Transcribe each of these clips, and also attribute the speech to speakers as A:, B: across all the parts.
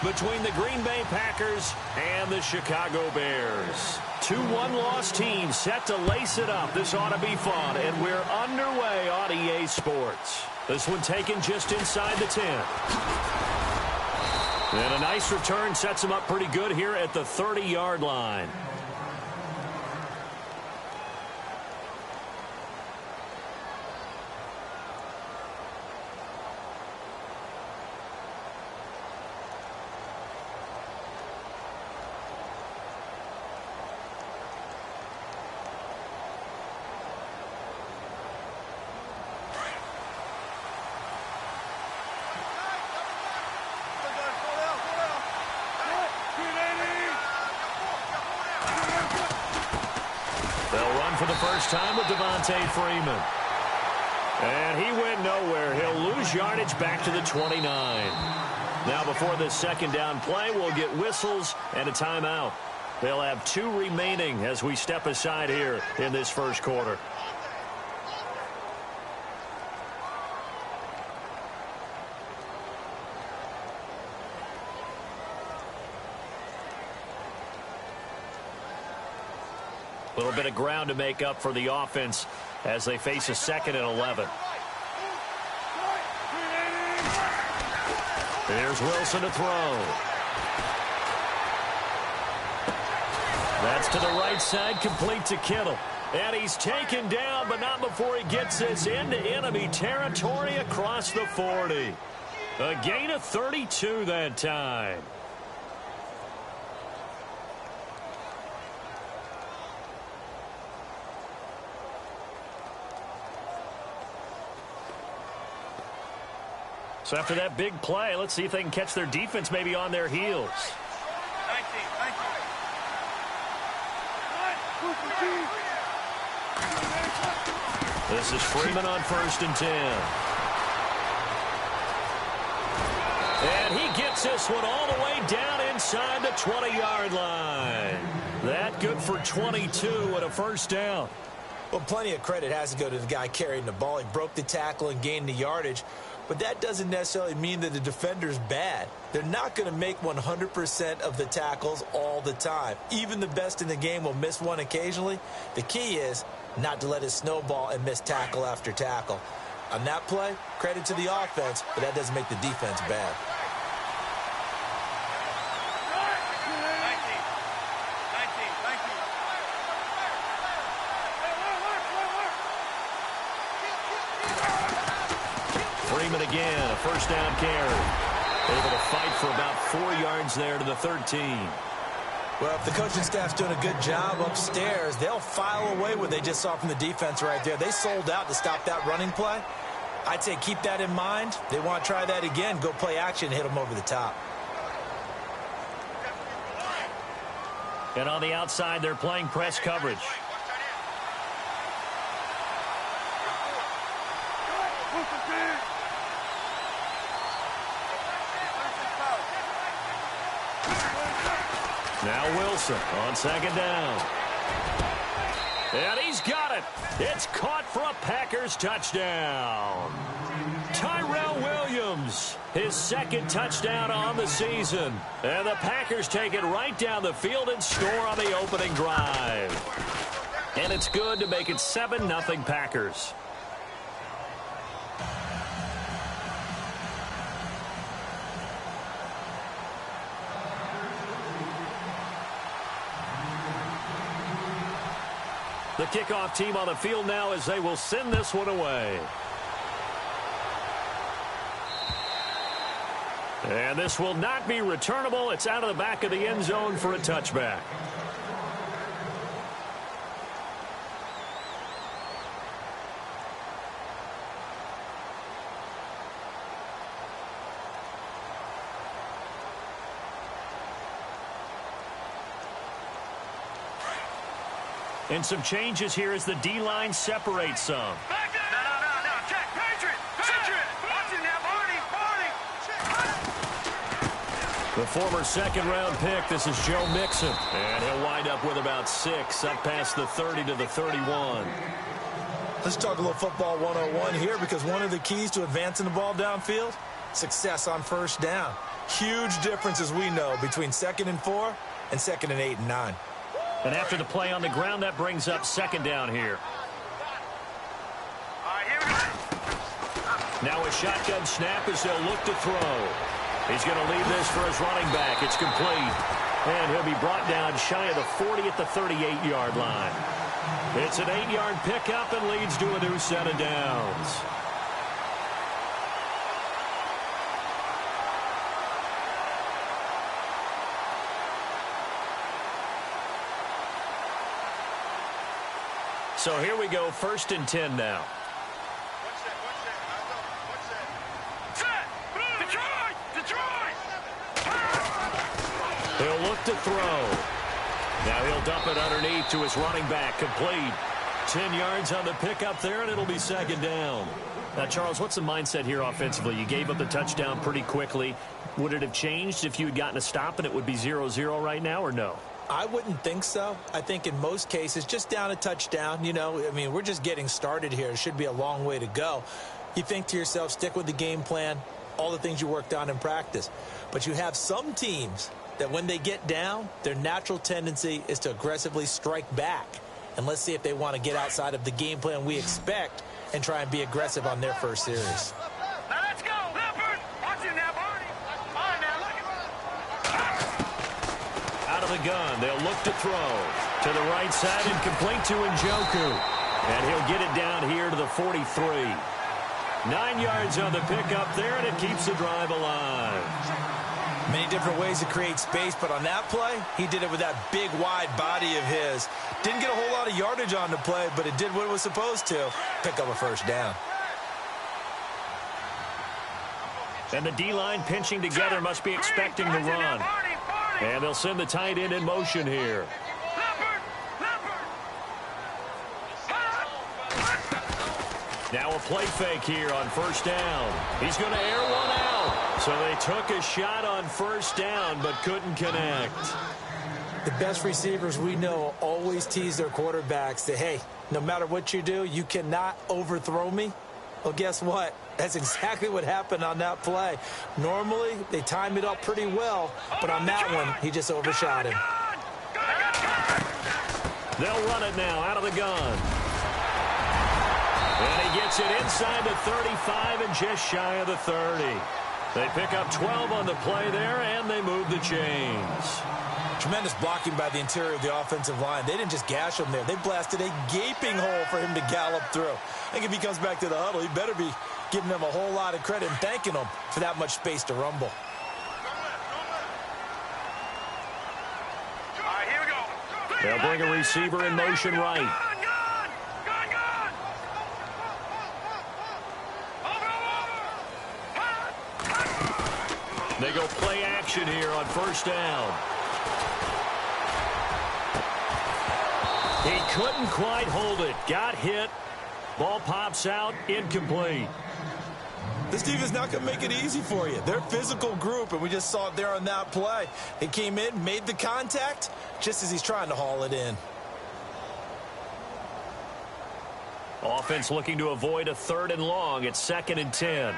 A: between the Green Bay Packers and the Chicago Bears. Two one-loss teams set to lace it up. This ought to be fun, and we're underway on EA Sports. This one taken just inside the 10. And a nice return sets him up pretty good here at the 30-yard line. For the first time with Devontae Freeman. And he went nowhere. He'll lose yardage back to the 29. Now before this second down play, we'll get whistles and a timeout. They'll have 2 remaining as we step aside here in this first quarter. A little bit of ground to make up for the offense as they face a 2nd and 11. Here's Wilson to throw. That's to the right side, complete to Kittle. And he's taken down, but not before he gets this into enemy territory across the 40. A gain of 32 that time. So after that big play, let's see if they can catch their defense maybe on their heels. This is Freeman on 1st and 10. And he gets this one all the way down inside the 20-yard line. That good for 22 and a first down.
B: Well, plenty of credit has to go to the guy carrying the ball. He broke the tackle and gained the yardage. But that doesn't necessarily mean that the defender's bad. They're not going to make 100% of the tackles all the time. Even the best in the game will miss one occasionally. The key is not to let it snowball and miss tackle after tackle. On that play, credit to the offense, but that doesn't make the defense bad.
A: Freeman again, a first down carry. Able to fight for about 4 yards there to the 13.
B: Well, if the coaching staff's doing a good job upstairs, they'll file away what they just saw from the defense right there. They sold out to stop that running play. I'd say keep that in mind. They want to try that again. Go play action and hit them over the top.
A: And on the outside, they're playing press coverage. Now Wilson on 2nd down. And he's got it. It's caught for a Packers touchdown. Tyrell Williams, his 2nd touchdown on the season. And the Packers take it right down the field and score on the opening drive. And it's good to make it 7-0 Packers. The kickoff team on the field now as they will send this one away. And this will not be returnable. It's out of the back of the end zone for a touchback. And some changes here as the D-line separates some.
C: No, Jack, Patriot! Watch it now, Barney!
A: The former second-round pick, this is Joe Mixon. And he'll wind up with about 6, up past the 30 to the 31.
B: Let's talk a little football 101 here, because one of the keys to advancing the ball downfield, success on first down. Huge difference, as we know, between 2nd and 4 and 2nd and 8 and 9.
A: And after the play on the ground, that brings up 2nd down here. Now a shotgun snap as they'll look to throw. He's going to leave this for his running back. It's complete. And he'll be brought down shy of the 40 at the 38-yard line. It's an 8-yard pickup and leads to a new set of downs. So here we go, 1st and 10 now. He'll look to throw. Now he'll dump it underneath to his running back. Complete. 10 yards on the pickup there, and it'll be 2nd down. Now, Charles, what's the mindset here offensively? You gave up the touchdown pretty quickly. Would it have changed if you had gotten a stop and it would be 0-0 right now, or no?
B: I wouldn't think so. I think in most cases, just down a touchdown, you know, I mean, we're just getting started here. It should be a long way to go. You think to yourself, stick with the game plan, all the things you worked on in practice. But you have some teams that when they get down, their natural tendency is to aggressively strike back. And let's see if they want to get outside of the game plan we expect and try and be aggressive on their first series.
C: Now let's go, Leopard. Watch it now, Barney. All right, now look at.
A: Out of the gun, they'll look to throw. To the right side and complete to Njoku. And he'll get it down here to the 43. 9 yards on the pickup there, and it keeps the drive alive.
B: Many different ways to create space, but on that play, he did it with that big, wide body of his. Didn't get a whole lot of yardage on the play, but it did what it was supposed to. Pick up a 1st down.
A: And the D-line pinching together must be expecting the run. And they'll send the tight end in motion here. Now a play fake here on 1st down. He's going to air one out. So they took a shot on 1st down but couldn't connect.
B: The best receivers we know always tease their quarterbacks that, hey, no matter what you do, you cannot overthrow me. Well, guess what? That's exactly what happened on that play. Normally, they time it up pretty well, but on that one, he just overshot him.
A: They'll run it now out of the gun. And he gets it inside the 35 and just shy of the 30. They pick up 12 on the play there, and they move the chains.
B: Tremendous blocking by the interior of the offensive line. They didn't just gash him there. They blasted a gaping hole for him to gallop through. I think if he comes back to the huddle, he better be giving them a whole lot of credit and thanking them for that much space to rumble.
C: All right, here we go.
A: They'll bring a receiver in motion right. They go play action here on 1st down. He couldn't quite hold it. Got hit. Ball pops out. Incomplete.
B: This team is not going to make it easy for you. They're a physical group, and we just saw it there on that play. He came in, made the contact, just as he's trying to haul it in.
A: Offense looking to avoid a 3rd and long. It's 2nd and 10.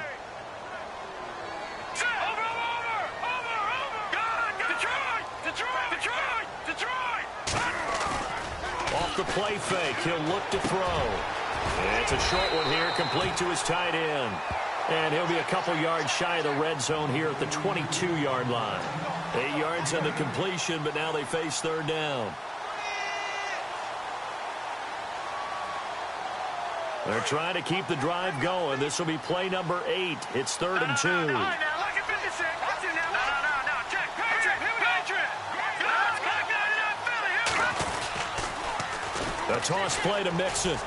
A: Off the play fake, he'll look to throw. It's a short one here, complete to his tight end. And he'll be a couple yards shy of the red zone here at the 22-yard line. 8 yards on the completion, but now they face 3rd down. They're trying to keep the drive going. This will be play number 8. It's 3rd and 2. A toss play to Mixon.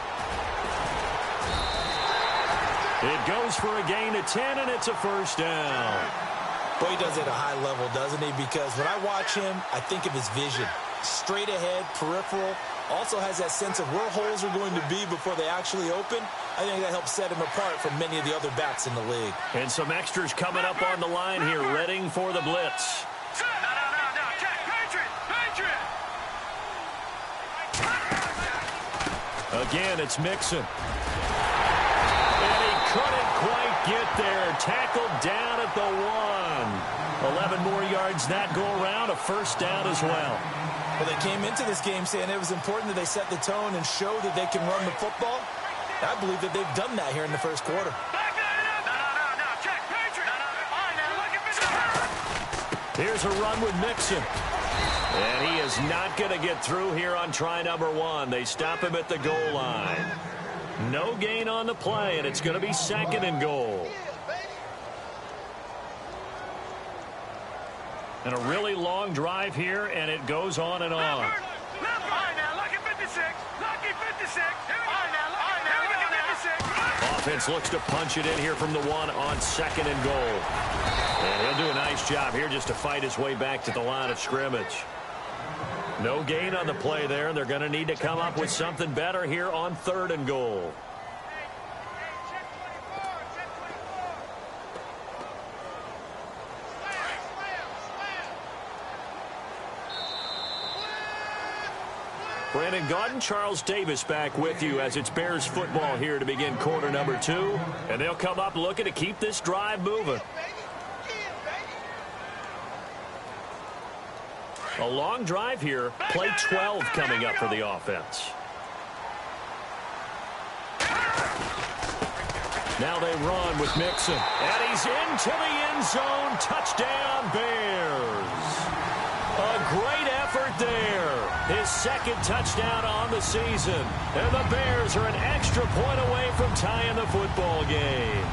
A: It goes for a gain of 10, and it's a 1st down.
B: Boy, he does it at a high level, doesn't he? Because when I watch him, I think of his vision. Straight ahead, peripheral. Also has that sense of where holes are going to be before they actually open. I think that helps set him apart from many of the other backs in the league.
A: And some extras coming up on the line here, readying for the blitz. Again, it's Mixon. And he couldn't quite get there. Tackled down at the 1. 11 more yards that go around. A first down as well.
B: Well, they came into this game saying it was important that they set the tone and show that they can run the football. I believe that they've done that here in the first quarter.
A: Here's a run with Mixon. And he is not going to get through here on try number 1. They stop him at the goal line. No gain on the play, and it's going to be 2nd and goal. And a really long drive here, and it goes on and on. Offense looks to punch it in here from the 1 on 2nd and goal. And he'll do a nice job here just to fight his way back to the line of scrimmage. No gain on the play there, and they're going to need to come up with something better here on 3rd and goal. Brandon Gaudin, Charles Davis back with you as it's Bears football here to begin quarter number 2. And they'll come up looking to keep this drive moving. A long drive here. Play 12 coming up for the offense. Now they run with Mixon. And he's into the end zone. Touchdown, Bears. A great effort there. His 2nd touchdown on the season. And the Bears are an extra point away from tying the football game.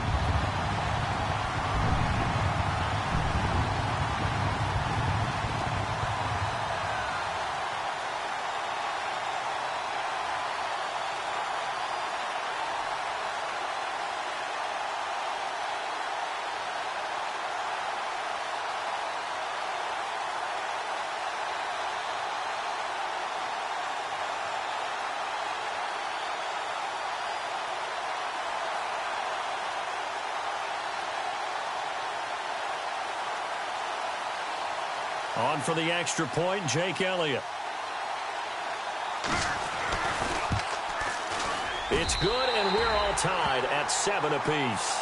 A: On for the extra point, Jake Elliott. It's good, and we're all tied at 7 apiece.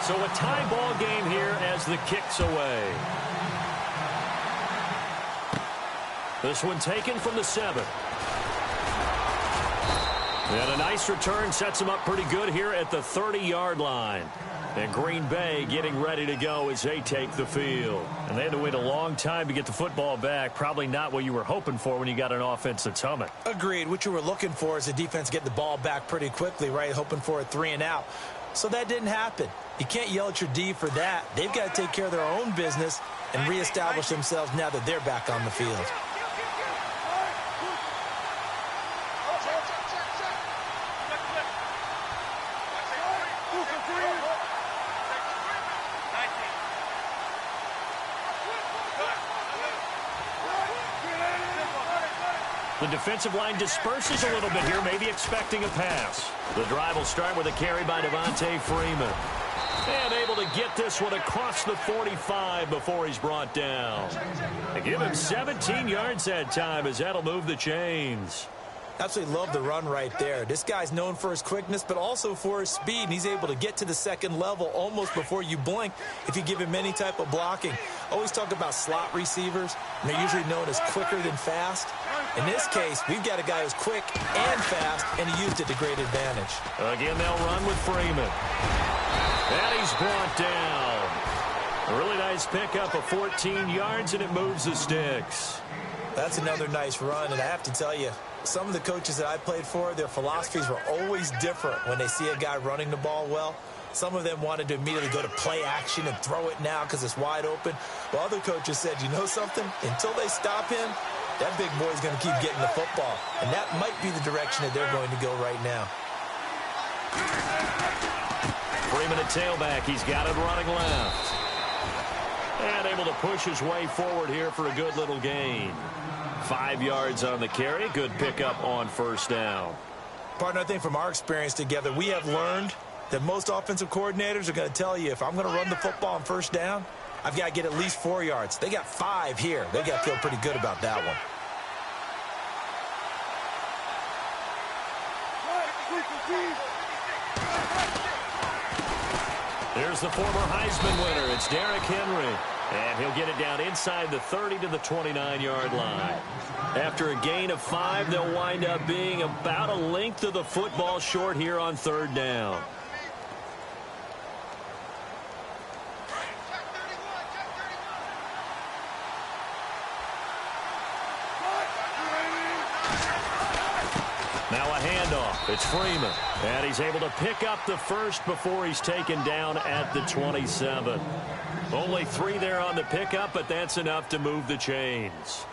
A: So a tie ball game here as the kick's away. This one taken from the 7. And a nice return sets them up pretty good here at the 30-yard line. And Green Bay getting ready to go as they take the field. And they had to wait a long time to get the football back. Probably not what you were hoping for when you got an offense that's humming.
B: Agreed. What you were looking for is the defense getting the ball back pretty quickly, right? Hoping for a 3 and out. So that didn't happen. You can't yell at your D for that. They've got to take care of their own business and reestablish themselves now that they're back on the field.
A: The defensive line disperses a little bit here, maybe expecting a pass. The drive will start with a carry by Devontae Freeman. And able to get this one across the 45 before he's brought down. They give him 17 yards that time as that'll move the chains.
B: Absolutely love the run right there. This guy's known for his quickness, but also for his speed. And he's able to get to the second level almost before you blink if you give him any type of blocking. Always talk about slot receivers, and they're usually known as quicker than fast. In this case, we've got a guy who's quick and fast, and he used it to great advantage.
A: Again, they'll run with Freeman. And he's brought down. A really nice pickup of 14 yards, and it moves the sticks.
B: That's another nice run, and I have to tell you, some of the coaches that I played for, their philosophies were always different when they see a guy running the ball well. Some of them wanted to immediately go to play action and throw it now because it's wide open. While other coaches said, you know something? Until they stop him, that big boy's going to keep getting the football. And that might be the direction that they're going to go right now.
A: Freeman at tailback. He's got it running left. And able to push his way forward here for a good little gain. 5 yards on the carry. Good pickup on first down.
B: Partner, I think from our experience together, we have learned that most offensive coordinators are going to tell you, if I'm going to run the football on first down, I've got to get at least 4 yards. They got 5 here. They got to feel pretty good about that one.
A: There's the former Heisman winner. It's Derrick Henry. And he'll get it down inside the 30 to the 29-yard line. After a gain of 5, they'll wind up being about a length of the football short here on 3rd down. Now a handoff. It's Freeman. And he's able to pick up the first before he's taken down at the 27. Only 3 there on the pickup, but that's enough to move the chains.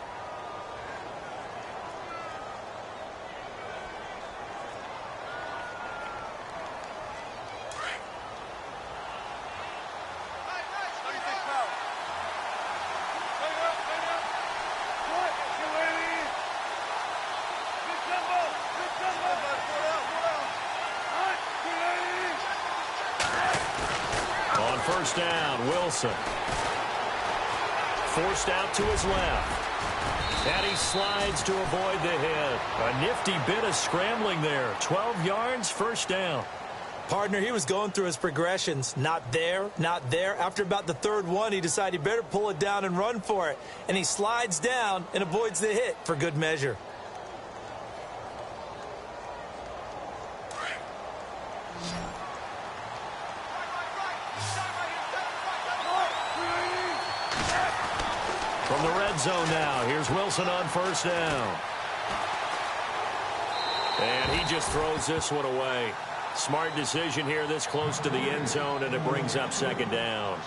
A: First down, Wilson. Forced out to his left. And he slides to avoid the hit. A nifty bit of scrambling there. 12 yards, first down.
B: Partner, he was going through his progressions. Not there, not there. After about the 3rd one, he decided he better pull it down and run for it. And he slides down and avoids the hit for good measure. From the red zone now, here's Wilson on first down.
A: And he just throws this one away. Smart decision here this close to the end zone, and it brings up 2nd down.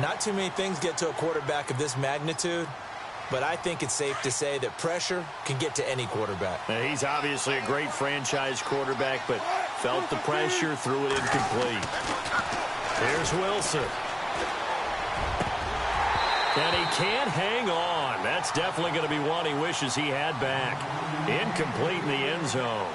B: Not too many things get to a quarterback of this magnitude, but I think it's safe to say that pressure can get to any quarterback.
A: Now, he's obviously a great franchise quarterback, but felt the pressure, threw it incomplete. Here's Wilson. And he can't hang on. That's definitely going to be one he wishes he had back. Incomplete in the end zone.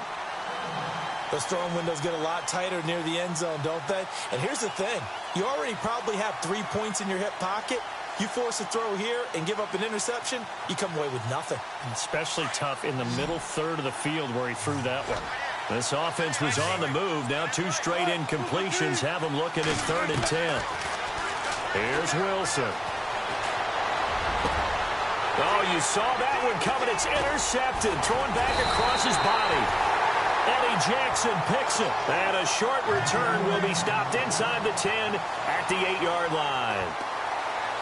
B: Those throwing windows get a lot tighter near the end zone, don't they? And here's the thing. You already probably have 3 points in your hip pocket. You force a throw here and give up an interception, you come away with nothing.
D: Especially tough in the middle third of the field where he threw that one.
A: This offense was on the move. Now 2 straight incompletions have him looking at 3rd and 10. Here's Wilson. Oh, you saw that one coming. It's intercepted. Thrown back across his body. Eddie Jackson picks it. And a short return will be stopped inside the 10 at the 8-yard line.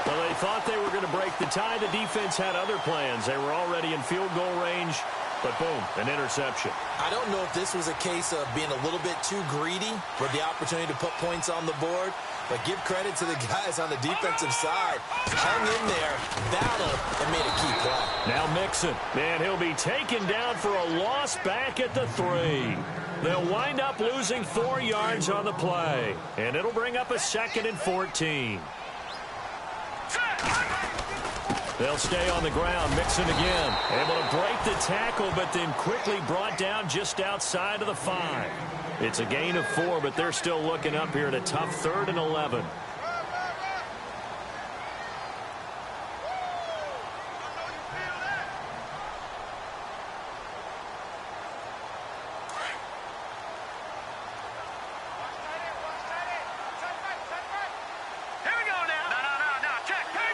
A: Well, they thought they were going to break the tie. The defense had other plans. They were already in field goal range. But boom, an interception.
B: I don't know if this was a case of being a little bit too greedy with the opportunity to put points on the board. But give credit to the guys on the defensive side. Hung in there, battled, and made a key play.
A: Now Mixon. And he'll be taken down for a loss back at the 3. They'll wind up losing 4 yards on the play. And it'll bring up a 2nd and 14. They'll stay on the ground. Mixon again. Able to break the tackle, but then quickly brought down just outside of the 5. It's a gain of 4, but they're still looking up here at a tough 3rd and 11.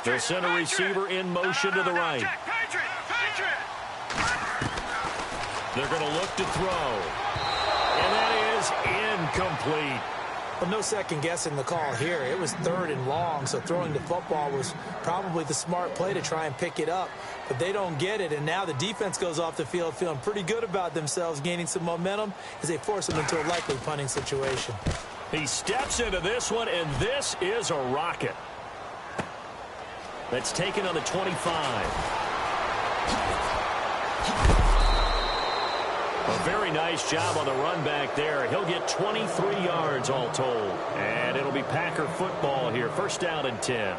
A: The center receiver in motion to the right. They're going to look to throw. And that is incomplete.
B: Well, no second guessing the call here. It was 3rd and long, so throwing the football was probably the smart play to try and pick it up. But they don't get it, and now the defense goes off the field feeling pretty good about themselves, gaining some momentum as they force them into a likely punting situation.
A: He steps into this one, and this is a rocket. That's taken on the 25. A very nice job on the run back there. He'll get 23 yards all told. And it'll be Packer football here. 1st down and 10.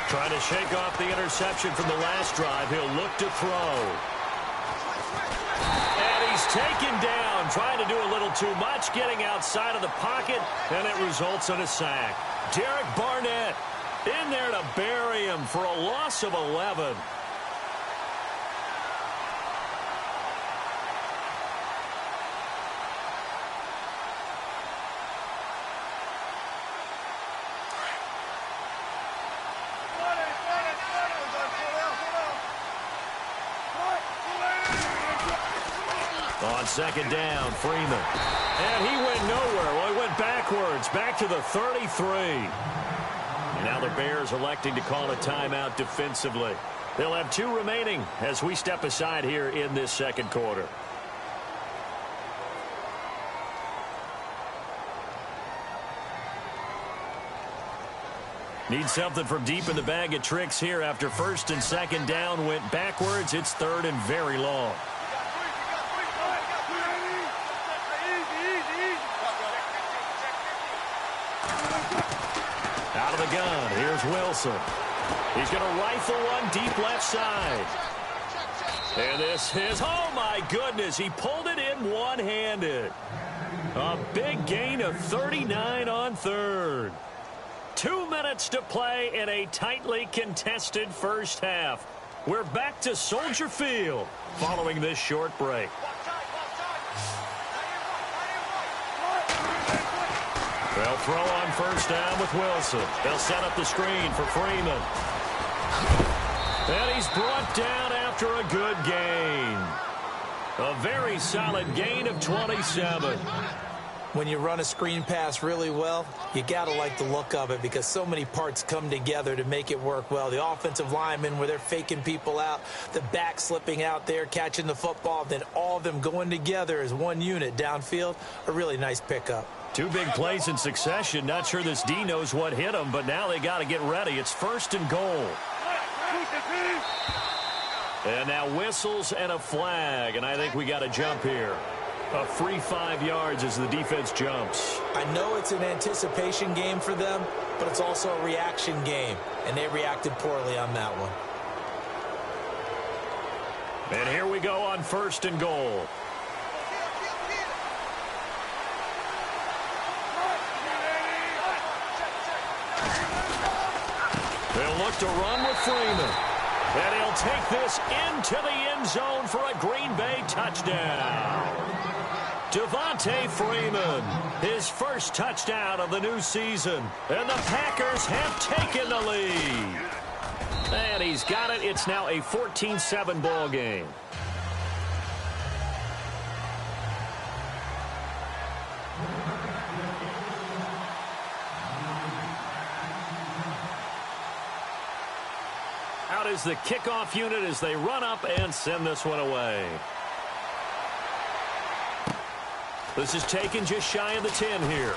A: Trying to shake off the interception from the last drive. He'll look to throw. And he's taken down, trying to do a little too much, getting outside of the pocket, and it results in a sack. Derek Barnett in there to bury him for a loss of 11. On second down, Freeman. And he went nowhere. Well, he went backwards, back to the 33. And now the Bears electing to call a timeout defensively. They'll have 2 remaining as we step aside here in this second quarter. Need something from deep in the bag of tricks here after first and second down went backwards. It's third and very long. Out of the gun, here's Wilson. He's going to rifle one deep left side. And this is, oh my goodness, he pulled it in one-handed. A big gain of 39 on third. 2 minutes to play in a tightly contested first half. We're back to Soldier Field following this short break. They'll throw on first down with Wilson. They'll set up the screen for Freeman. And he's brought down after a good gain. A very solid gain of 27.
B: When you run a screen pass really well, you got to like the look of it because so many parts come together to make it work well. The offensive linemen, where they're faking people out, the back slipping out there, catching the football, then all of them going together as one unit downfield, a really nice pickup.
A: 2 big plays in succession. Not sure this D knows what hit them, but now they got to get ready. It's first and goal. And now whistles and a flag, and I think we got a jump here. A free 5 yards as the defense jumps.
B: I know it's an anticipation game for them, but it's also a reaction game, and they reacted poorly on that one.
A: And here we go on first and goal. They'll look to run with Freeman. And he'll take this into the end zone for a Green Bay touchdown. Devontae Freeman, his first touchdown of the new season. And the Packers have taken the lead. And he's got it. It's now a 14-7 ball game. Out is the kickoff unit as they run up and send this one away. This is taken just shy of the 10 here.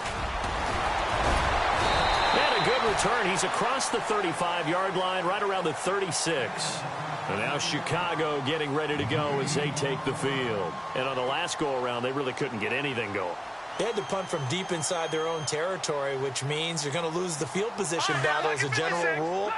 A: And a good return. He's across the 35-yard line, right around the 36. And now Chicago getting ready to go as they take the field. And on the last go-around, they really couldn't get anything going.
B: They had to punt from deep inside their own territory, which means you're going to lose the field position battle as a general rule.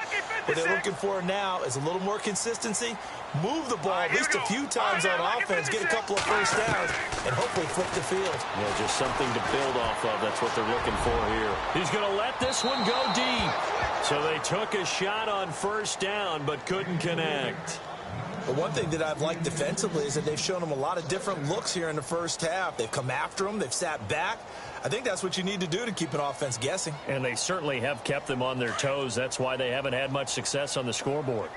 B: What they're looking for now is a little more consistency, move the ball at least a few times on offense, get a couple of first downs, and hopefully flip the field.
A: Yeah, just something to build off of. That's what they're looking for here. He's going to let this one go deep. So they took a shot on first down but couldn't connect.
B: But one thing that I've liked defensively is that they've shown them a lot of different looks here in the first half. They've come after them. They've sat back. I think that's what you need to do to keep an offense guessing.
A: And they certainly have kept them on their toes. That's why they haven't had much success on the scoreboard.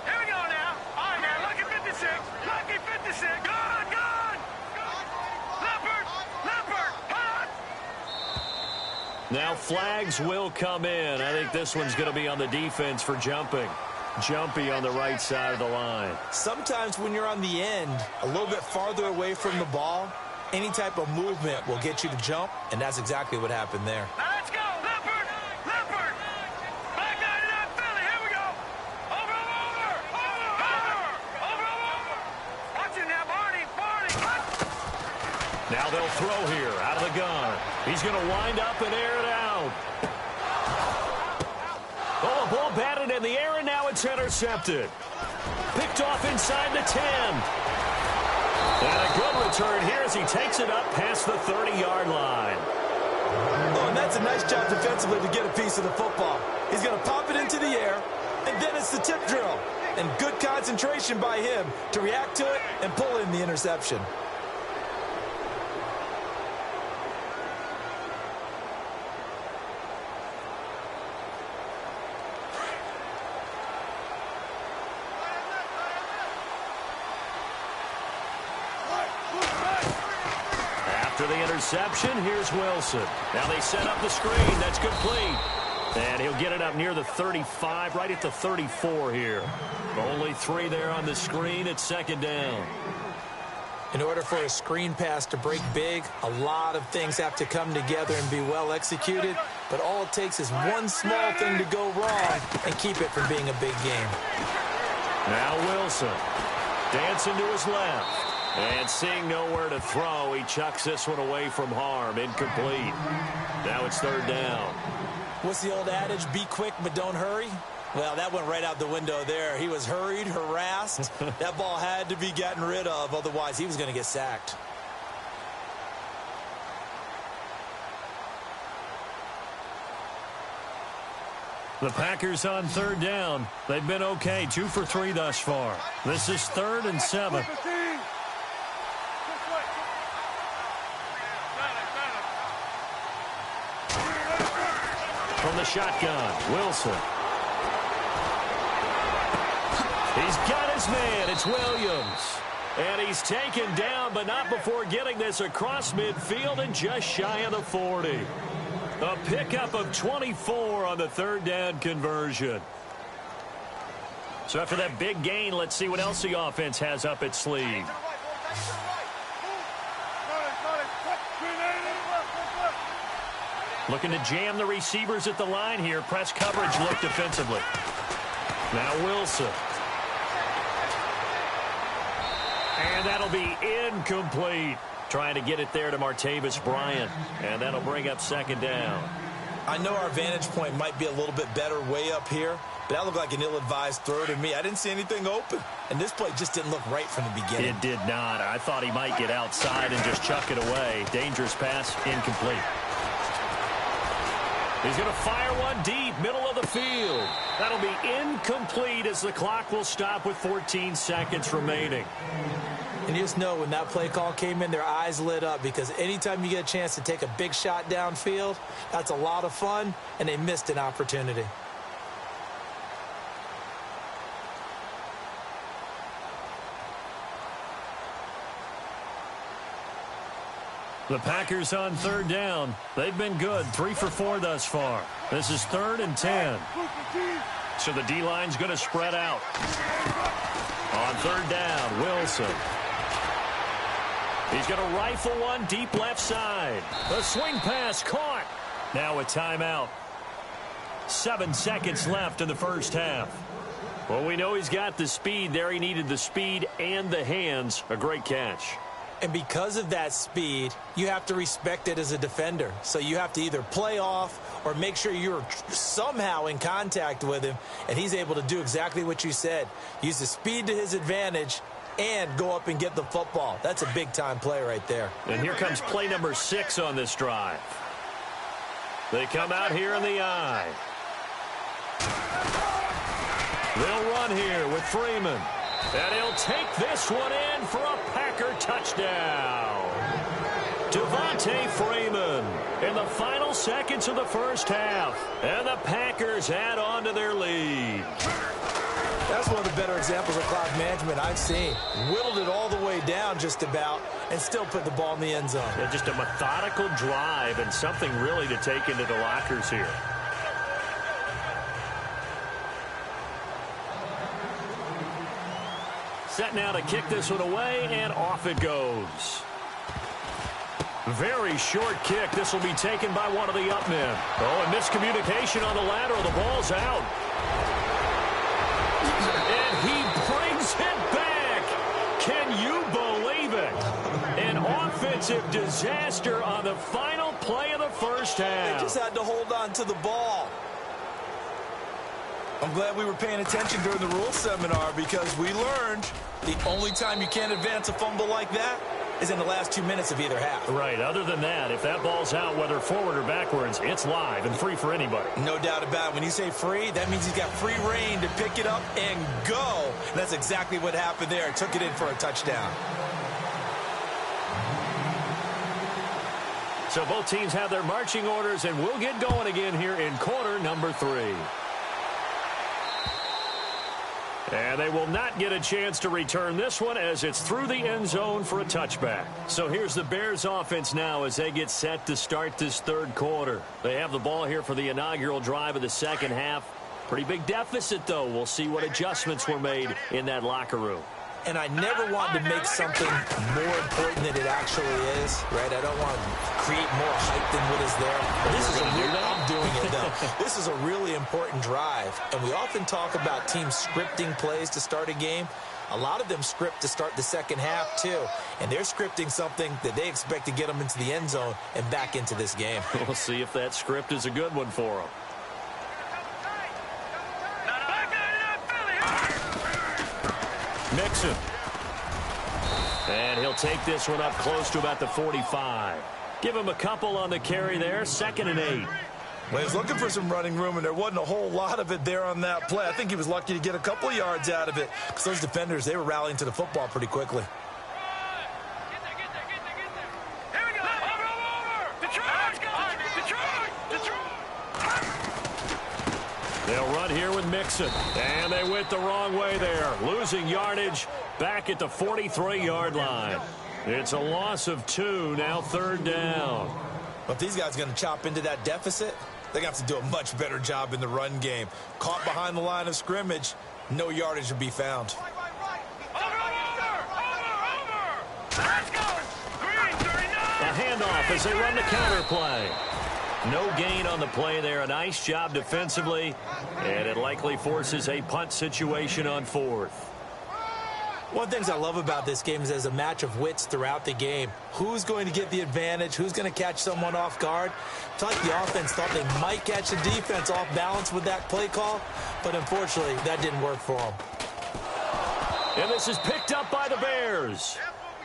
C: Here we go now. All right, now, lucky 56. Lucky 56. Gone, gone. Leopard, hot.
A: Now flags will come in. I think this one's going to be on the defense for jumping. Jumpy on the right side of the line.
B: Sometimes when you're on the end, a little bit farther away from the ball, any type of movement will get you to jump, and that's exactly what happened there.
C: Now let's go. Leopard. Back 99 Philly. Here we go. Over. Watch it now, Barney.
A: Now they'll throw here out of the gun. He's going to wind up and air it out. Oh, a ball batted in the air, and now it's intercepted. Picked off inside the 10. And a good return here as he takes it up past the 30-yard line.
B: Oh, and that's a nice job defensively to get a piece of the football. He's going to pop it into the air, and then it's the tip drill. And good concentration by him to react to it and pull in the interception.
A: After the interception, here's Wilson. Now they set up the screen. That's complete. And he'll get it up near the 35, right at the 34 here. Only 3 there on the screen. It's second down.
B: In order for a screen pass to break big, a lot of things have to come together and be well executed. But all it takes is one small thing to go wrong and keep it from being a big game.
A: Now Wilson. Dancing to his left. And seeing nowhere to throw, he chucks this one away from harm. Incomplete. Now it's third down.
B: What's the old adage? Be quick, but don't hurry? Well, that went right out the window there. He was hurried, harassed. That ball had to be gotten rid of. Otherwise, he was going to get sacked.
D: The Packers on third down. They've been okay, 2 for 3 thus far. This is 3rd and 7.
A: From the shotgun, Wilson. He's got his man. It's Williams. And he's taken down, but not before getting this across midfield and just shy of the 40. A pickup of 24 on the third down conversion. So after that big gain, let's see what else the offense has up its sleeve. Looking to jam the receivers at the line here. Press coverage look defensively. Now Wilson. And that'll be incomplete. Trying to get it there to Martavis Bryant. And that'll bring up second down.
B: I know our vantage point might be a little bit better way up here, but that looked like an ill-advised throw to me. I didn't see anything open. And this play just didn't look right from the beginning.
A: It did not. I thought he might get outside and just chuck it away. Dangerous pass, incomplete. He's going to fire one deep, middle of the field. That'll be incomplete as the clock will stop with 14 seconds remaining.
B: And you just know when that play call came in, their eyes lit up because anytime you get a chance to take a big shot downfield, that's a lot of fun, and they missed an opportunity.
D: The Packers on third down. They've been good, 3 for 4 thus far. This is 3rd and 10.
A: So the D-line's going to spread out. On third down, Wilson. He's going to rifle one deep left side. A swing pass caught. Now a timeout. 7 seconds left in the first half. Well, we know he's got the speed there. He needed the speed and the hands. A great catch.
B: And because of that speed, you have to respect it as a defender. So you have to either play off or make sure you're somehow in contact with him. And he's able to do exactly what you said. Use the speed to his advantage and go up and get the football. That's a big-time play right there.
A: And here comes play number 6 on this drive. They come out here in the eye. They'll run here with Freeman. And he'll take this one in for a Packer touchdown. Devontae Freeman in the final seconds of the first half. And the Packers add on to their lead.
B: That's one of the better examples of clock management I've seen. Whittled it all the way down just about and still put the ball in the end zone.
A: Yeah, just a methodical drive and something really to take into the lockers here. Set now to kick this one away, and off it goes. Very short kick. This will be taken by one of the up men. Oh, and miscommunication on the lateral. The ball's out. And he brings it back. Can you believe it? An offense defensive disaster on the final play of the first half.
B: They just had to hold on to the ball. I'm glad we were paying attention during the rules seminar because we learned the only time you can't advance a fumble like that is in the last 2 minutes of either half.
D: Right. Other than that, if that ball's out, whether forward or backwards, it's live and free for anybody.
B: No doubt about it. When you say free, that means he's got free reign to pick it up and go. And that's exactly what happened there. Took it in for a touchdown.
A: So both teams have their marching orders, and we'll get going again here in quarter number 3. And they will not get a chance to return this one as it's through the end zone for a touchback. So here's the Bears offense now as they get set to start this third quarter. They have the ball here for the inaugural drive of the second half. Pretty big deficit, though. We'll see what adjustments were made in that locker room.
B: And I never want to make something more important than it actually is, right? I don't want to create more hype than what is there. But this is I'm doing it, though. This is a really important drive. And we often talk about teams scripting plays to start a game. A lot of them script to start the second half, too. And they're scripting something that they expect to get them into the end zone and back into this game.
A: We'll see if that script is a good one for them. Mixon. And he'll take this one up close to about the 45. Give him a couple on the carry there. 2nd and 8.
B: Well, he was looking for some running room, and there wasn't a whole lot of it there on that play. I think he was lucky to get a couple of yards out of it because those defenders, they were rallying to the football pretty quickly.
A: They'll run here with Mixon. And they went the wrong way there. Losing yardage back at the 43-yard line. It's a loss of 2, now 3rd down.
B: But these guys are going to chop into that deficit. They're going to have to do a much better job in the run game. Caught behind the line of scrimmage, no yardage to be found.
A: A handoff as they run the counter play. No gain on the play there. A nice job defensively. And it likely forces a punt situation on 4th.
B: One of the things I love about this game is there's a match of wits throughout the game. Who's going to get the advantage? Who's going to catch someone off guard? I feel like the offense thought they might catch the defense off balance with that play call, but unfortunately, that didn't work for them.
A: And this is picked up by the Bears.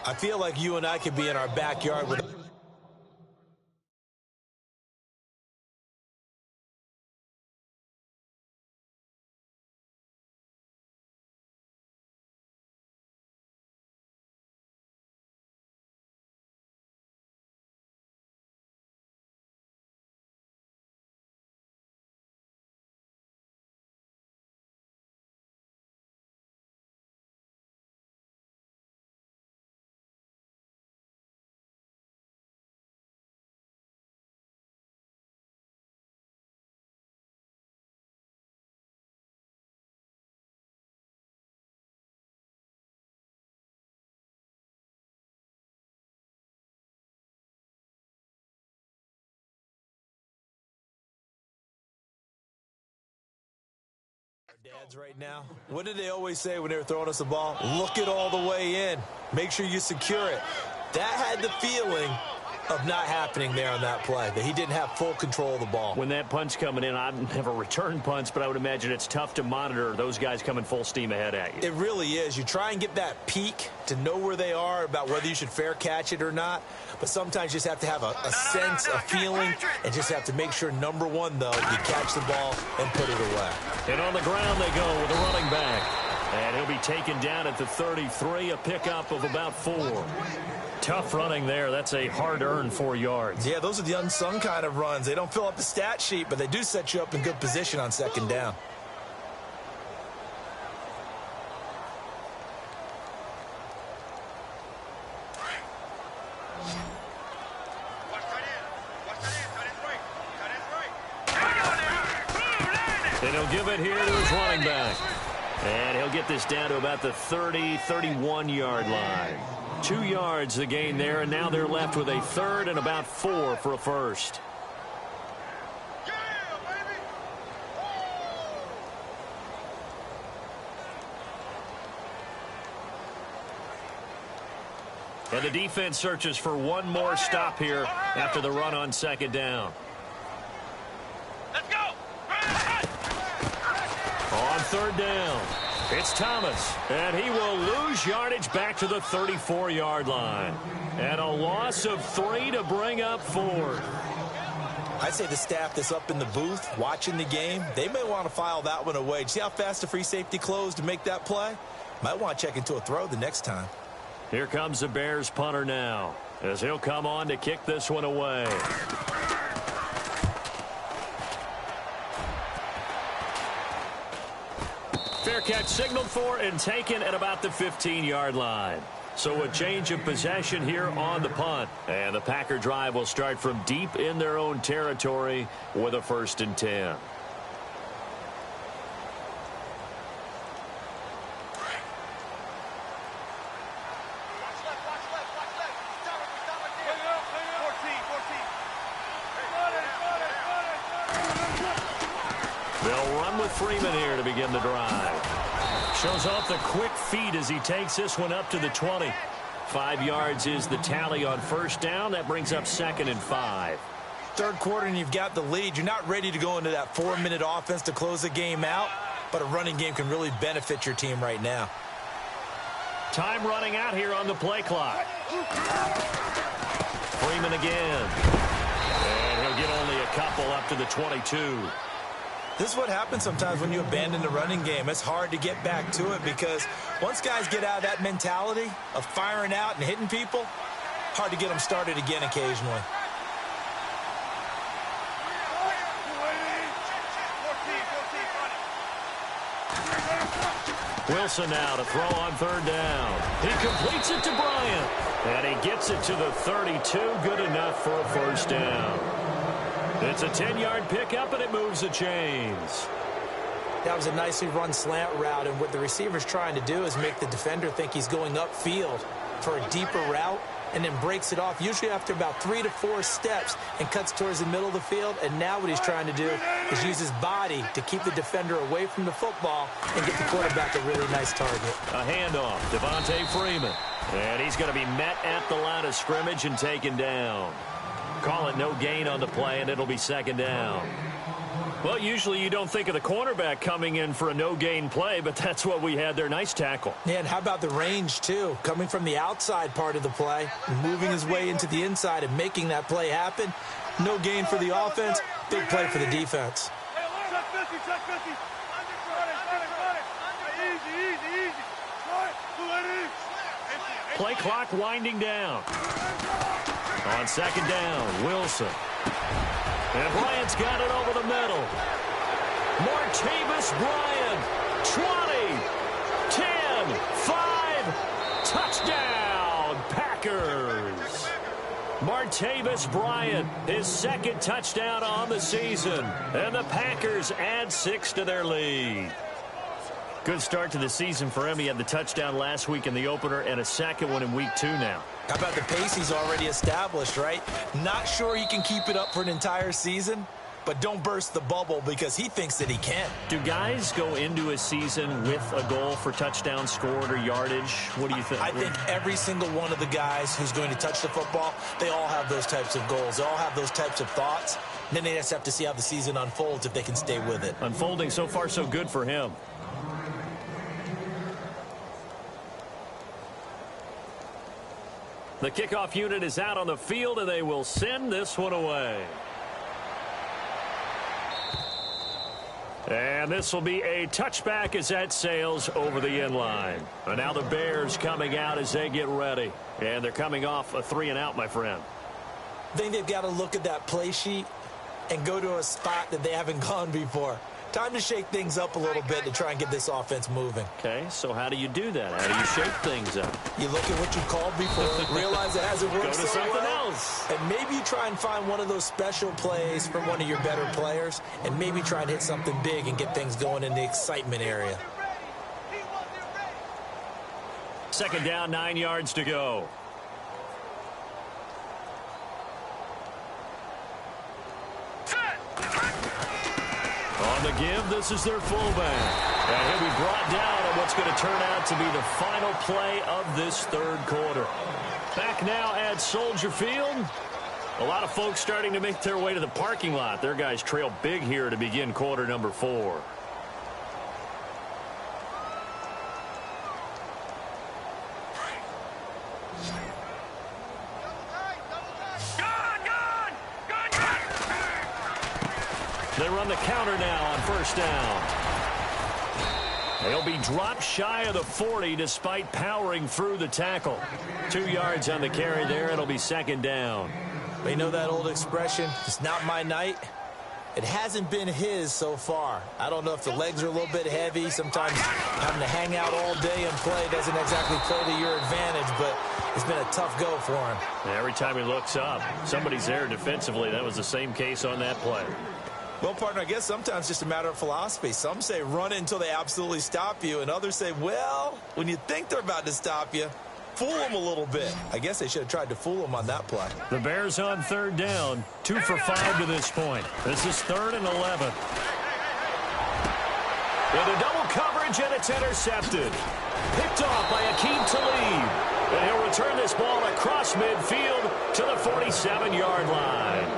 B: I feel like you and I could be in our backyard with dads right now. What did they always say when they were throwing us the ball? Look it all the way in. Make sure you secure it. That had the feeling of not happening there on that play, that he didn't have full control of the ball.
A: When that punt's coming in, I've never returned punts, but I would imagine it's tough to monitor those guys coming full steam ahead at you.
B: It really is. You try and get that peek to know where they are about whether you should fair catch it or not, but sometimes you just have to have a sense, a feeling, and just have to make sure, number one, though, you catch the ball and put it away.
A: And on the ground they go with a running back. And he'll be taken down at the 33, a pickup of about 4. Tough running there. That's a hard-earned 4 yards.
B: Yeah, those are the unsung kind of runs. They don't fill up the stat sheet, but they do set you up in good position on 2nd down.
A: And he'll give it here to his running back. And he'll get this down to about the 30, 31-yard line. 2 yards the gain there, and now they're left with a 3rd and about 4 for a first.
D: And the defense searches for one more stop here after the run on second down.
C: Let's go.
D: On third down, it's Thomas, and he will lose yardage back to the 34-yard line. And a loss of 3 to bring up 4.
B: I'd say the staff that's up in the booth watching the game, they may want to file that one away. See how fast the free safety closed to make that play? Might want to check into a throw the next time.
D: Here comes the Bears punter now, as he'll come on to kick this one away. Fair catch signaled for and taken at about the 15-yard line. So a change of possession here on the punt. And the Packer drive will start from deep in their own territory with a 1st and 10. They'll run with Freeman here to begin the drive. Shows off the quick feet as he takes this one up to the 20. 5 yards is the tally on 1st down. That brings up 2nd and 5.
B: Third quarter and you've got the lead. You're not ready to go into that 4-minute offense to close the game out, but a running game can really benefit your team right now.
D: Time running out here on the play clock. Freeman again. And he'll get only a couple up to the 22.
B: This is what happens sometimes when you abandon the running game. It's hard to get back to it because once guys get out of that mentality of firing out and hitting people, hard to get them started again occasionally.
D: Wilson now to throw on 3rd down. He completes it to Bryant. And he gets it to the 32. Good enough for a 1st down. It's a 10-yard pickup, and it moves the chains.
B: That was a nicely run slant route, and what the receiver's trying to do is make the defender think he's going upfield for a deeper route and then breaks it off, usually after about 3 to 4 steps, and cuts towards the middle of the field. And now what he's trying to do is use his body to keep the defender away from the football and get the quarterback a really nice target.
D: A handoff, Devontae Freeman. And he's going to be met at the line of scrimmage and taken down. Call it no gain on the play, and it'll be 2nd down. Well, usually you don't think of the cornerback coming in for a no-gain play, but that's what we had there. Nice tackle.
B: Yeah, and how about the range, too? Coming from the outside part of the play, moving his way into the inside and making that play happen. No gain for the offense, big play for the defense.
C: Check 50, check 50. Easy.
D: Play clock winding down. On 2nd down, Wilson. And Bryant's got it over the middle. Martavis Bryant, 20, 10, 5, touchdown, Packers. Martavis Bryant, his 2nd touchdown on the season. And the Packers add 6 to their lead. Good start to the season for him. He had the touchdown last week in the opener and a 2nd one in week 2 now.
B: How about the pace he's already established, right? Not sure he can keep it up for an entire season, but don't burst the bubble because he thinks that he can.
D: Do guys go into a season with a goal for touchdown scored or yardage? What do you think?
B: I think every single one of the guys who's going to touch the football, they all have those types of goals. They all have those types of thoughts. And then they just have to see how the season unfolds if they can stay with it.
D: Unfolding so far so good for him. The kickoff unit is out on the field, and they will send this one away. And this will be a touchback as that sails over the end line. And now the Bears coming out as they get ready. And they're coming off a 3-and-out, my friend.
B: I think they've got to look at that play sheet and go to a spot that they haven't gone before. Time to shake things up a little bit to try and get this offense moving.
D: Okay, so how do you do that? How do you shake things up?
B: You look at what you called before, realize it hasn't worked
D: Go to
B: so
D: something
B: well,
D: else.
B: and maybe you try and find one of those special plays from one of your better players, and maybe try and hit something big and get things going in the excitement area.
D: 2nd down, 9 yards to go. On the
A: give. This is their fullback. And he'll be brought down on what's going to turn out to be the final play of this third quarter. Back now at Soldier Field. A lot of folks starting to make their way to the parking lot. Their guys trail big here to begin quarter number 4. They run the counter now on first down. They'll be dropped shy of the 40 despite powering through the tackle. 2 yards on the carry there. It'll be second down.
B: You know that old expression, it's not my night? It hasn't been his so far. I don't know if the legs are a little bit heavy. Sometimes having to hang out all day and play doesn't exactly play to your advantage, but it's been a tough go for him.
A: Every time he looks up, somebody's there defensively. That was the same case on that play.
B: Well, partner, I guess sometimes it's just a matter of philosophy. Some say run it until they absolutely stop you, and others say, well, when you think they're about to stop you, fool them a little bit. I guess they should have tried to fool him on that play.
A: The Bears on third down, 2 for 5 to this point. This is 3rd and 11. With a double coverage, and it's intercepted. Picked off by Aqib Talib. And he'll return this ball across midfield to the 47-yard line.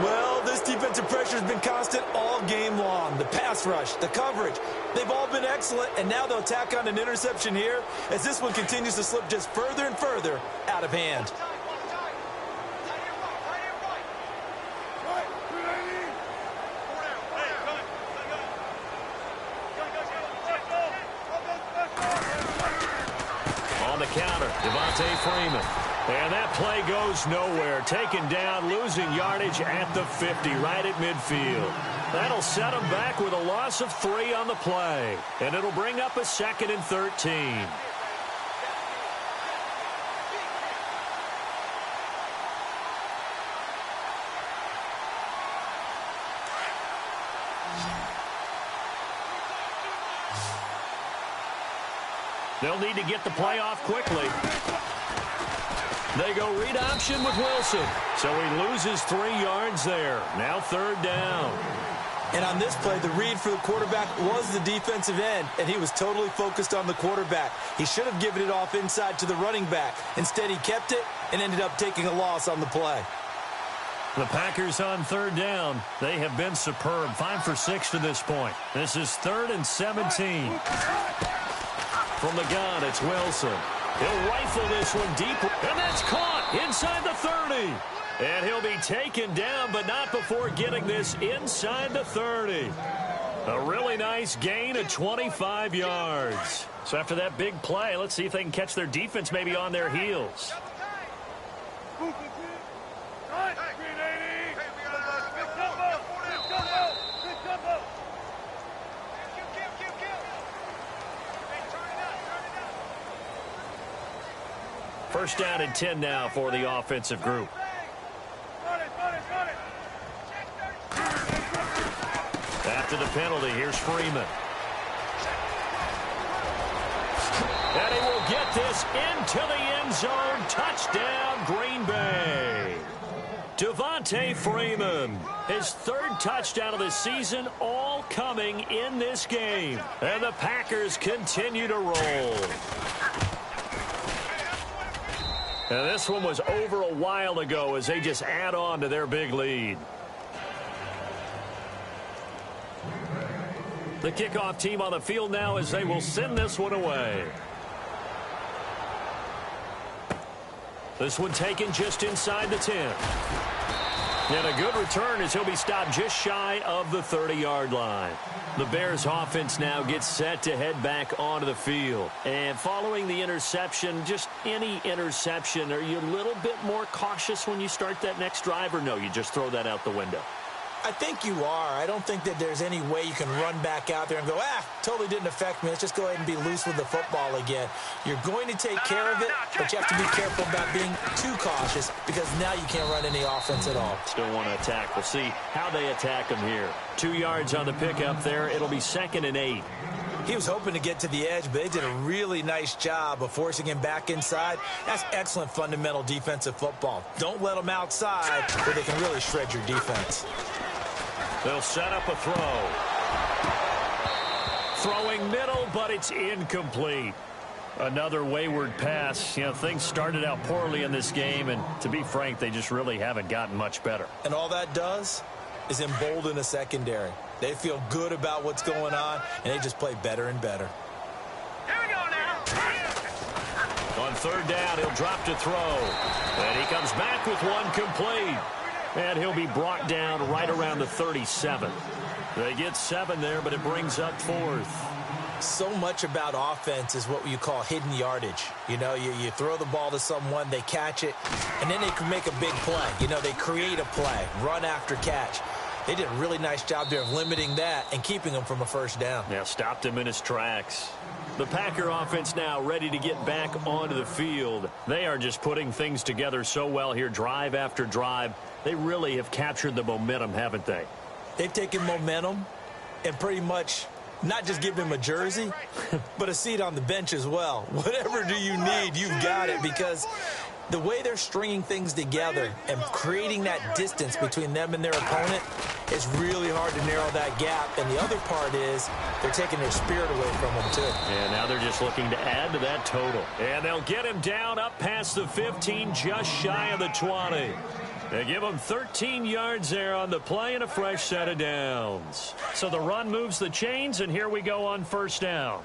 B: Well, this defensive pressure has been constant all game long. The pass rush, the coverage, they've all been excellent, and now they'll tack on an interception here as this one continues to slip just further and further out of hand.
A: On the counter, Devontae Freeman. And that play goes nowhere. Taken down, losing yardage at the 50, right at midfield. That'll set him back with a loss of 3 on the play. And it'll bring up a 2nd and 13. They'll need to get the play off quickly. They go read option with Wilson. So he loses 3 yards there. Now 3rd down.
B: And on this play, the read for the quarterback was the defensive end, and he was totally focused on the quarterback. He should have given it off inside to the running back. Instead, he kept it and ended up taking a loss on the play.
A: The Packers on 3rd down. They have been superb. 5 for 6 to this point. This is 3rd and 17. From the gun, it's Wilson. He'll rifle this one deep, and that's caught inside the 30. And he'll be taken down, but not before getting this inside the 30. A really nice gain of 25 yards. So after that big play, let's see if they can catch their defense maybe on their heels. First down and 10 now for the offensive group. After the penalty, here's Freeman. And he will get this into the end zone. Touchdown, Green Bay. Devontae Freeman, his 3rd touchdown of the season, all coming in this game. And the Packers continue to roll. And this one was over a while ago as they just add on to their big lead. The kickoff team on the field now as they will send this one away. This one taken just inside the 10. And a good return as he'll be stopped just shy of the 30-yard line. The Bears offense now gets set to head back onto the field. And following the interception, just any interception, are you a little bit more cautious when you start that next drive, or no, you just throw that out the window?
B: I think you are. I don't think that there's any way you can run back out there and go, totally didn't affect me. Let's just go ahead and be loose with the football again. You're going to take care of it, but you have to be careful about being too cautious because now you can't run any offense at all.
A: Still want to attack. We'll see how they attack them here. 2 yards on the pickup there. It'll be 2nd and 8.
B: He was hoping to get to the edge, but they did a really nice job of forcing him back inside. That's excellent fundamental defensive football. Don't let them outside where they can really shred your defense.
A: They'll set up a throw. Throwing middle, but it's incomplete. Another wayward pass. You know, things started out poorly in this game, and to be frank, they just really haven't gotten much better.
B: And all that does is embolden a secondary. They feel good about what's going on, and they just play better and better.
C: Here we go now.
A: On third down, he'll drop to throw. And he comes back with one complete. And he'll be brought down right around the 37. They get 7 there, but it brings up 4th.
B: So much about offense is what you call hidden yardage. You know, you throw the ball to someone, they catch it, and then they can make a big play. You know, they create a play, run after catch. They did a really nice job there of limiting that and keeping him from a first down.
A: Yeah, stopped him in his tracks. The Packer offense now ready to get back onto the field. They are just putting things together so well here, drive after drive. They really have captured the momentum, haven't they?
B: They've taken momentum and pretty much not just give him a jersey, but a seat on the bench as well. Whatever do you need, you've got it, because the way they're stringing things together and creating that distance between them and their opponent, it's really hard to narrow that gap. And the other part is they're taking their spirit away from them, too.
A: And now they're just looking to add to that total. And they'll get him down up past the 15, just shy of the 20. They give him 13 yards there on the play and a fresh set of downs. So the run moves the chains, and here we go on first down.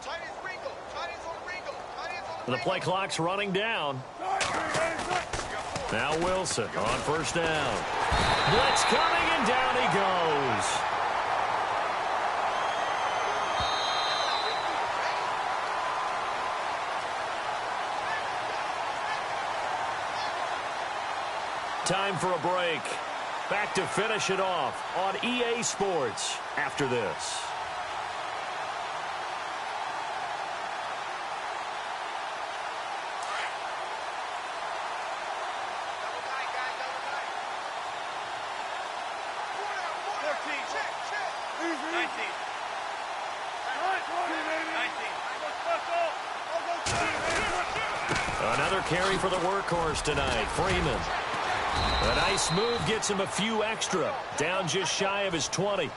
A: The play clock's running down. Now Wilson on first down. Blitz coming, and down he goes. Time for a break. Back to finish it off on EA Sports after this. Another carry for the workhorse tonight, Freeman. A nice move gets him a few extra. Down just shy of his 20.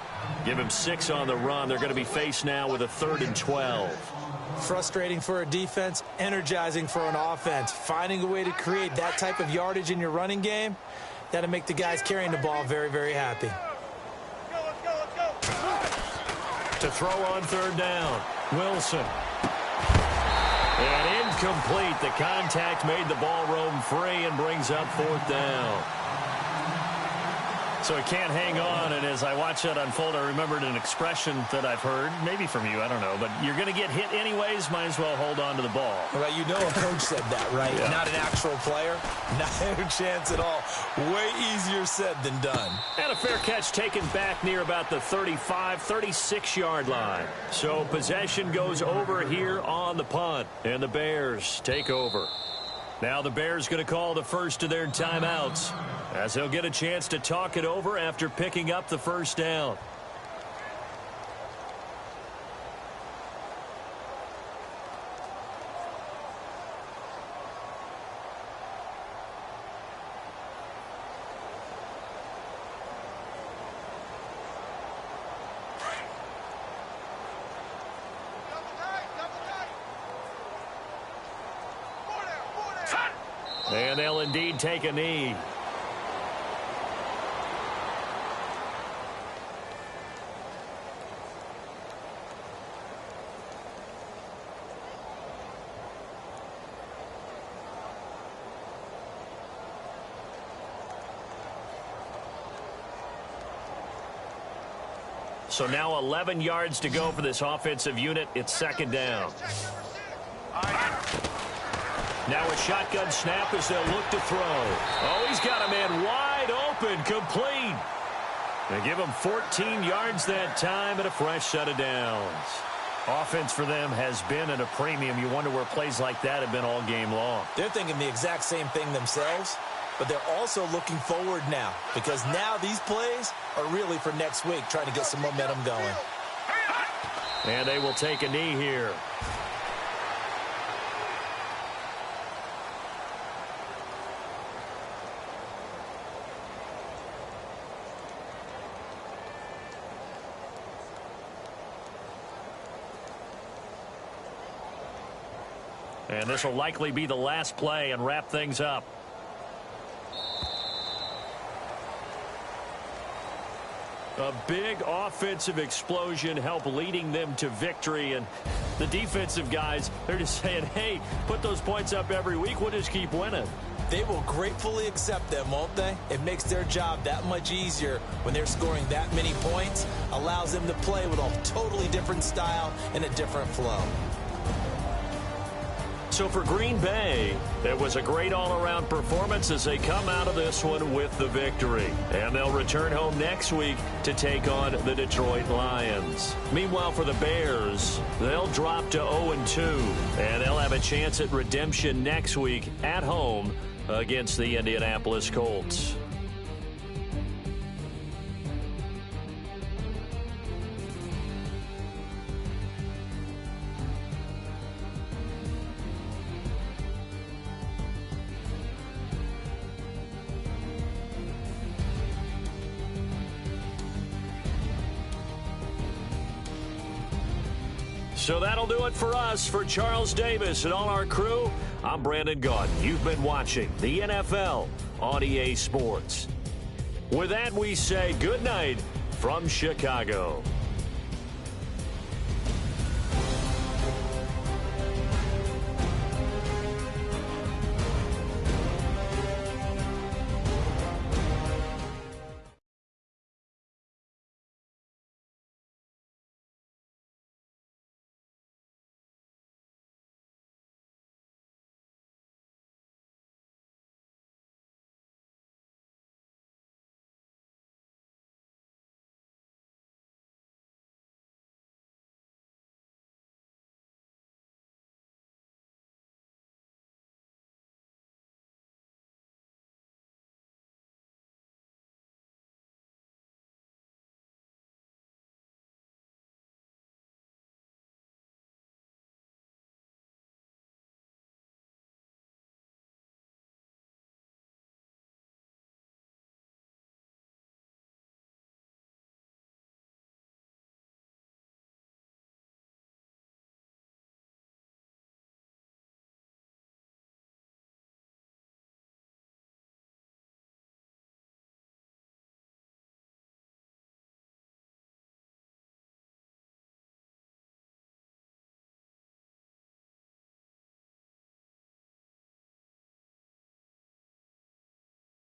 A: Give him 6 on the run. They're going to be faced now with a 3rd and 12.
B: Frustrating for a defense, energizing for an offense. Finding a way to create that type of yardage in your running game, that'll make the guys carrying the ball very, very happy.
A: To throw on third down, Wilson. And incomplete. The contact made the ball roam free and brings up 4th down. So he can't hang on, and as I watch that unfold, I remembered an expression that I've heard, maybe from you, I don't know, but you're going to get hit anyways, might as well hold on to the ball.
B: Well, you know a coach said that, right?
A: Yeah.
B: Not an actual player. Not a chance at all. Way easier said than done.
A: And a fair catch taken back near about the 35, 36-yard line. So possession goes over here on the punt, and the Bears take over. Now the Bears going to call the first of their timeouts, as they'll get a chance to talk it over after picking up the first down. And they'll indeed take a knee. So now 11 yards to go for this offensive unit. It's 2nd down. Now a shotgun snap as they'll look to throw. Oh, he's got a man wide open, complete. They give him 14 yards that time and a fresh set of downs. Offense for them has been at a premium. You wonder where plays like that have been all game long.
B: They're thinking the exact same thing themselves, but they're also looking forward now, because now these plays are really for next week, trying to get some momentum going.
A: And they will take a knee here.
D: And this will likely be the last play and wrap things up. A big offensive explosion helped leading them to victory. And the defensive guys, they're just saying, hey, put those points up every week. We'll just keep winning.
B: They will gratefully accept them, won't they? It makes their job that much easier when they're scoring that many points. Allows them to play with a totally different style and a different flow.
D: So for Green Bay, it was a great all-around performance as they come out of this one with the victory. And they'll return home next week to take on the Detroit Lions. Meanwhile, for the Bears, they'll drop to 0-2, and they'll have a chance at redemption next week at home against the Indianapolis Colts. So that'll do it for us. For Charles Davis and all our crew, I'm Brandon Gaudin. You've been watching the NFL on EA Sports. With that, we say good night from Chicago.